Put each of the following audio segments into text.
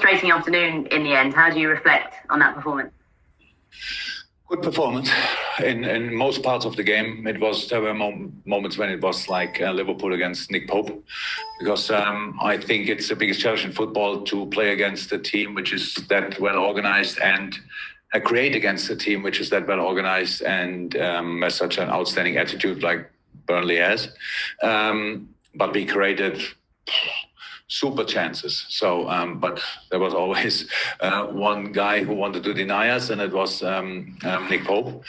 frustrating afternoon in the end. How do you reflect on that performance? Good performance in most parts of the game. There were moments when it was like Liverpool against Nick Pope, because I think it's the biggest challenge in football to play against a team which is that well organized and create against a team which is that well organized and has such an outstanding attitude like Burnley has. But we created super chances. So, but there was always one guy who wanted to deny us, and it was Nick Pope.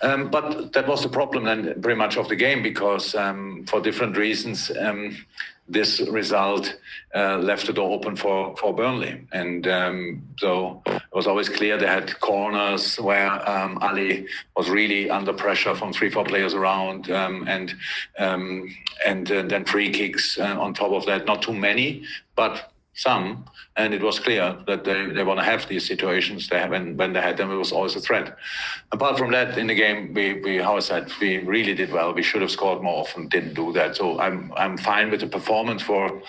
But that was the problem then pretty much of the game, because for different reasons, this result left the door open for Burnley. And so it was always clear they had corners where Ali was really under pressure from 3-4 players around, and then free kicks on top of that. Not too many, but some. And it was clear that they want to have these situations. When they had them, it was always a threat. Apart from that, in the game, we how I said, we really did well. We should have scored more often, didn't do that. So I'm fine with the performance for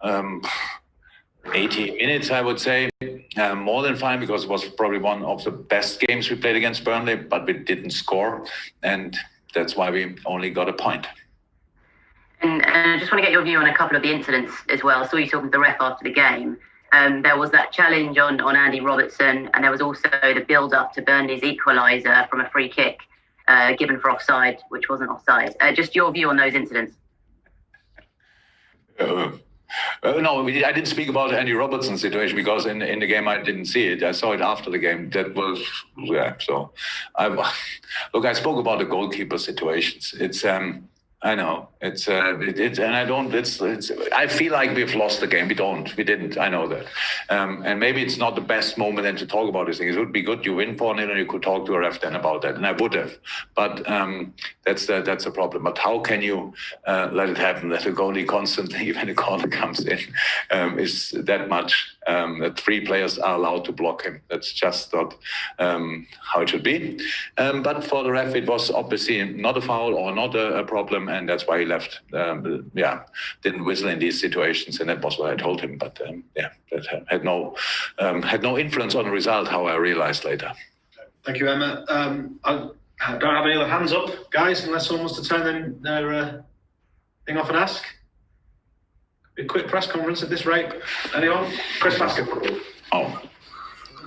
80 minutes, I would say. More than fine, because it was probably one of the best games we played against Burnley, but we didn't score. And that's why we only got a point. And I just want to get your view on a couple of the incidents as well. I saw you talking to the ref after the game. There was that challenge on Andy Robertson, and there was also the build-up to Burnley's equaliser from a free kick given for offside, which wasn't offside. Just your view on those incidents. No, I didn't speak about Andy Robertson's situation, because in the game I didn't see it. I saw it after the game. That was, yeah. So, I spoke about the goalkeeper situations. It's I know it's and I don't. I feel like we've lost the game. We didn't. I know that. And maybe it's not the best moment then to talk about these things. It would be good you win 4-0 and you could talk to a ref then about that, and I would have. But that's the problem. But how can you let it happen that a goalie constantly, when a corner comes in, is that much that 3 players are allowed to block him? That's just not how it should be. But for the ref, it was obviously not a foul or not a problem. And that's why he left. Didn't whistle in these situations, and that was what I told him. But that had no influence on the result. How I realized later. Thank you, Emma. I don't have any other hands up, guys, unless someone wants to turn their thing off and ask. A quick press conference at this rate. Anyone? Chris Basketball. Oh,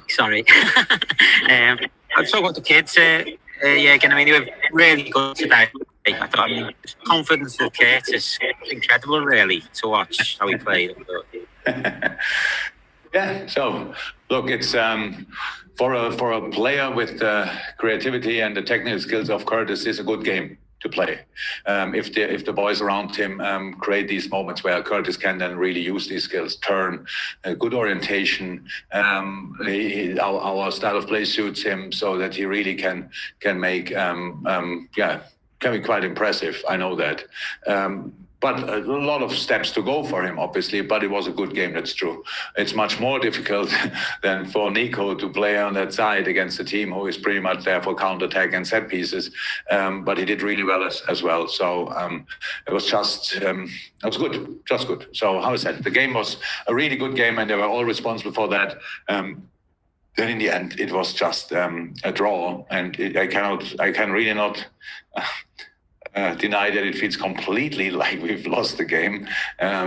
sorry. I've talked about the kids. Again, I mean, they were really good today. I thought, the confidence of Curtis, incredible, really, to watch how he played. Yeah. So, look, it's for a player with the creativity and the technical skills of Curtis, is a good game to play. If the boys around him create these moments where Curtis can then really use these skills, turn, good orientation. Our style of play suits him, so that he really can make can be quite impressive. I know that. But a lot of steps to go for him, obviously, but it was a good game, that's true. It's much more difficult than for Nico to play on that side against a team who is pretty much there for counter-attack and set pieces. But he did really well as well. So it was it was good, just good. So how I said, the game was a really good game, and they were all responsible for that. Then in the end, it was just a draw, and I can really not deny that it feels completely like we've lost the game,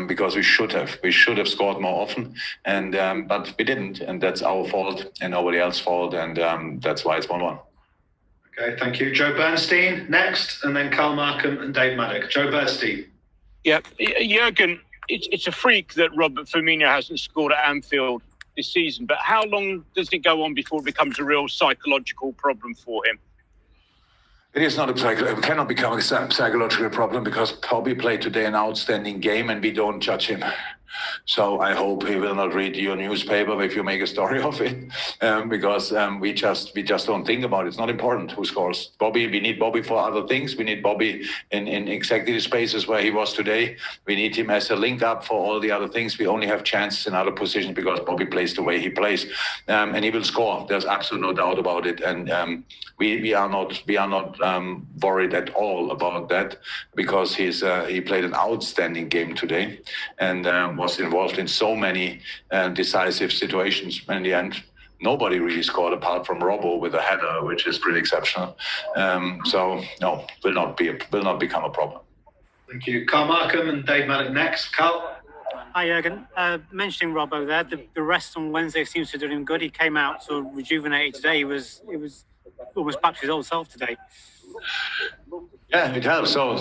because we should have scored more often, and but we didn't, and that's our fault and nobody else's fault, and that's why it's 1-1. Okay, thank you. Joe Bernstein next, and then Carl Markham and Dave Maddock. Joe Bernstein. Yeah, Jurgen, it's a freak that Robert Firmino hasn't scored at Anfield this season, but how long does it go on before it becomes a real psychological problem for him? It is not it cannot become a psychological problem, because Bobby played today an outstanding game and we don't judge him. So I hope he will not read your newspaper if you make a story of it, because we just don't think about it. It's not important who scores. Bobby, we need Bobby for other things. We need Bobby in exactly the spaces where he was today. We need him as a link up for all the other things. We only have chances in other positions because Bobby plays the way he plays, and he will score. There's absolutely no doubt about it. And we are not worried at all about that, because he played an outstanding game today, and was involved in so many decisive situations. In the end, nobody really scored apart from Robbo with a header, which is pretty exceptional. So no, will not become a problem. Thank you. Carl Markham and Dave Maddock next. Carl. Hi, Jurgen. Mentioning Robbo there, the rest on Wednesday seems to do him good. He came out so rejuvenated today. It was almost back to his old self today. Yeah, it helps. So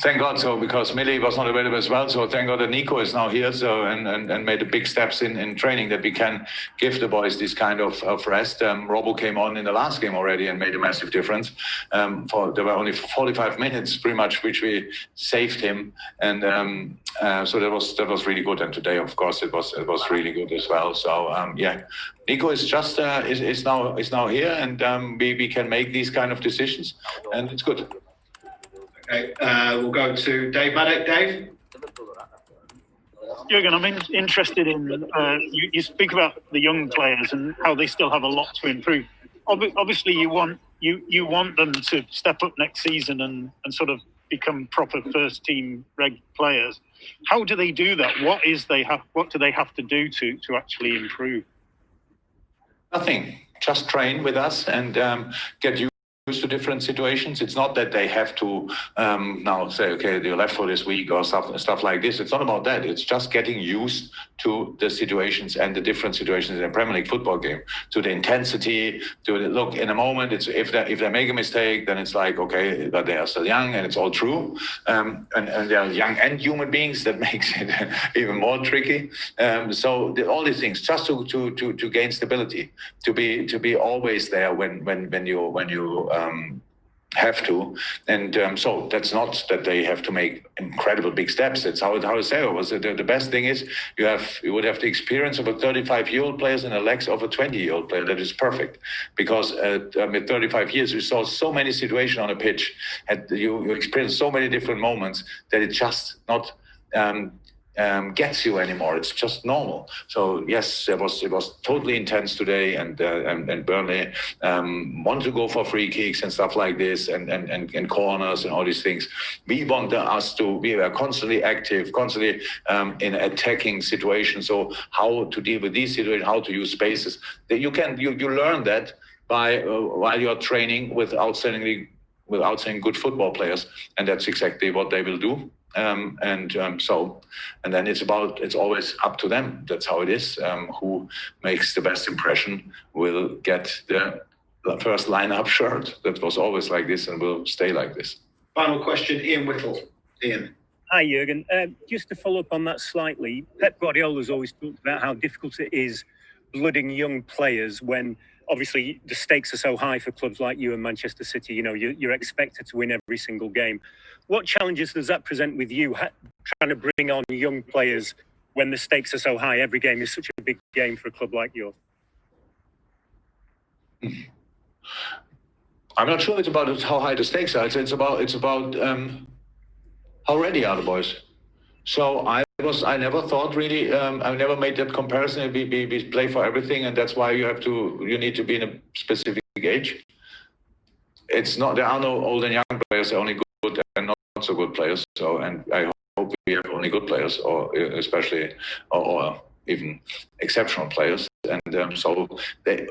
thank God. So because Millie was not available as well. So thank God that Nico is now here. So and made the big steps in training that we can give the boys this kind of rest. Robbo came on in the last game already and made a massive difference. There were only 45 minutes pretty much, which we saved him. And so that was really good. And today, of course, it was really good as well. So yeah, Nico is just is now here, and we can make these kind of decisions, and it's good. Okay, we'll go to Dave Maddock. Dave? Jurgen, I'm interested in, you speak about the young players and how they still have a lot to improve. Obviously, you want them to step up next season and sort of become proper first team reg players. How do they do that? What do they have to do to actually improve? Nothing. Just train with us and get used to different situations. It's not that they have to now say, okay, your left foot is weak or stuff like this. It's not about that. It's just getting used to the situations and the different situations in a Premier League football game, to the intensity, to the look. In a moment, it's if they make a mistake, then it's like, okay, but they are still young, and it's all true. And they are young and human beings. That makes it even more tricky. So all these things, just to gain stability, to be always there when you have to, and so that's not that they have to make incredible big steps. It's how I say it was. The best thing is you would have the experience of a 35-year-old player and the legs of a 20-year-old player. That is perfect, because with 35 years you saw so many situations on a pitch, and you experienced so many different moments that it just not gets you anymore. It's just normal. So yes, it was totally intense today, and Burnley want to go for free kicks and stuff like this, and corners and all these things. We want we are constantly active, constantly in attacking situations. So how to deal with these situations, how to use spaces. That you learn that by while you're training with outstanding good football players, and that's exactly what they will do. And then it's always up to them. That's how it is. Who makes the best impression will get the first lineup shirt. That was always like this and will stay like this. Final question, Ian Whittle. Ian. Hi, Jurgen. Just to follow up on that slightly, Pep Guardiola's always talked about how difficult it is blooding young players when obviously the stakes are so high for clubs like you and Manchester City. You know, you're expected to win every single game. What challenges does that present with you, trying to bring on young players when the stakes are so high? Every game is such a big game for a club like yours. I'm not sure it's about how high the stakes are. It's about how ready are the boys. So I never thought really. I never made that comparison. We play for everything, and that's why you need to be in a specific age. It's not, there are no old and young players. They're only good and not so good players. So, and I hope we have only good players, or especially or even exceptional players. And so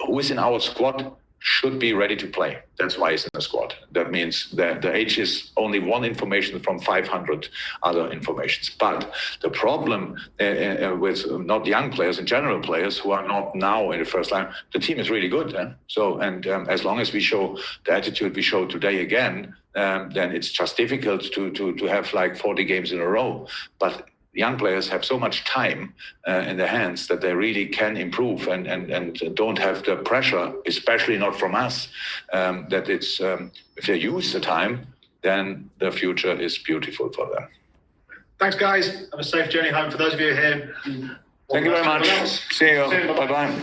who is in our squad should be ready to play. That's why he's in the squad. That means that the age is only one information from 500 other informations. But the problem with not young players and general players who are not now in the first line, the team is really good. So, as long as we show the attitude we showed today again, then it's just difficult to have like 40 games in a row. But young players have so much time in their hands that they really can improve and don't have the pressure, especially not from us, that it's if they use the time, then the future is beautiful for them. Thanks, guys. Have a safe journey home for those of you here. Thank you very much. See you. Bye-bye.